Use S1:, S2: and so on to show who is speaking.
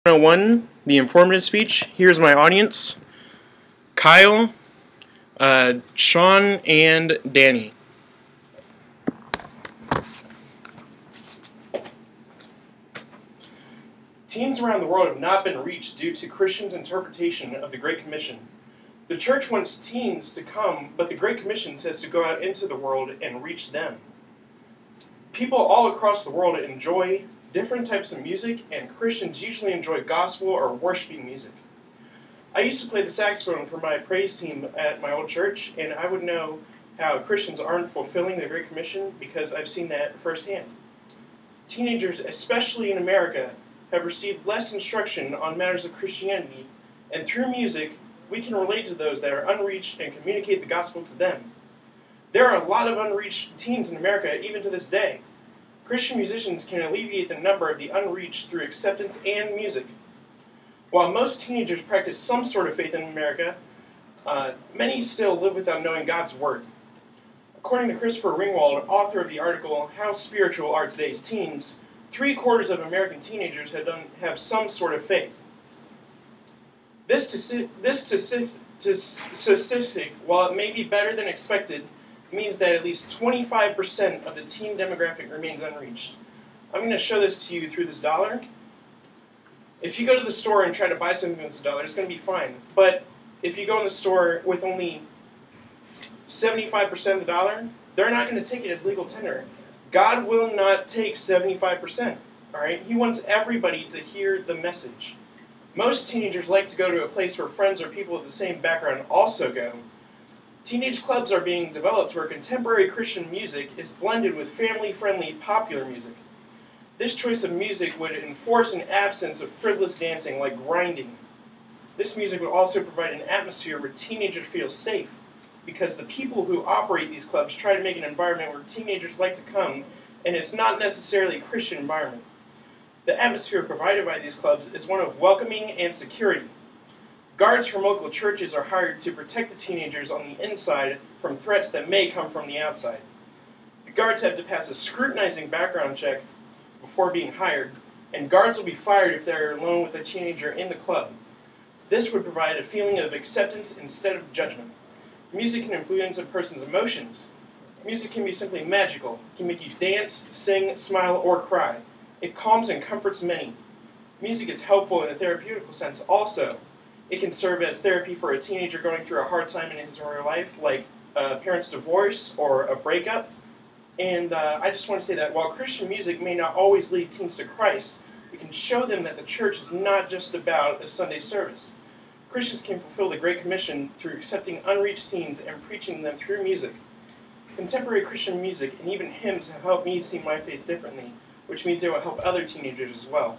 S1: 101, the informative speech. Here's my audience: Kyle, Sean, and Danny. Teens around the world have not been reached due to Christians' interpretation of the Great Commission. The church wants teens to come, but the Great Commission says to go out into the world and reach them. People all across the world enjoy different types of music, and Christians usually enjoy gospel or worshiping music. I used to play the saxophone for my praise team at my old church, and I would know how Christians aren't fulfilling the Great Commission because I've seen that firsthand. Teenagers, especially in America, have received less instruction on matters of Christianity, and through music, we can relate to those that are unreached and communicate the gospel to them. There are a lot of unreached teens in America even to this day. Christian musicians can alleviate the number of the unreached through acceptance and music. While most teenagers practice some sort of faith in America, many still live without knowing God's Word. According to Christopher Ringwald, author of the article, How Spiritual Are Today's Teens, 3/4 of American teenagers have some sort of faith. This statistic, while it may be better than expected, means that at least 25% of the teen demographic remains unreached. I'm going to show this to you through this dollar. If you go to the store and try to buy something with this dollar, it's going to be fine. But if you go in the store with only 75% of the dollar, they're not going to take it as legal tender. God will not take 75%. All right? He wants everybody to hear the message. Most teenagers like to go to a place where friends or people with the same background also go. Teenage clubs are being developed where contemporary Christian music is blended with family-friendly popular music. This choice of music would enforce an absence of frivolous dancing like grinding. This music would also provide an atmosphere where teenagers feel safe, because the people who operate these clubs try to make an environment where teenagers like to come, and it's not necessarily a Christian environment. The atmosphere provided by these clubs is one of welcoming and security. Guards from local churches are hired to protect the teenagers on the inside from threats that may come from the outside. The guards have to pass a scrutinizing background check before being hired, and guards will be fired if they're alone with a teenager in the club. This would provide a feeling of acceptance instead of judgment. Music can influence a person's emotions. Music can be simply magical. It can make you dance, sing, smile, or cry. It calms and comforts many. Music is helpful in a therapeutical sense also. It can serve as therapy for a teenager going through a hard time in his or her life, like a parent's divorce or a breakup. And I just want to say that while Christian music may not always lead teens to Christ, we can show them that the church is not just about a Sunday service. Christians can fulfill the Great Commission through accepting unreached teens and preaching them through music. Contemporary Christian music and even hymns have helped me see my faith differently, which means they will help other teenagers as well.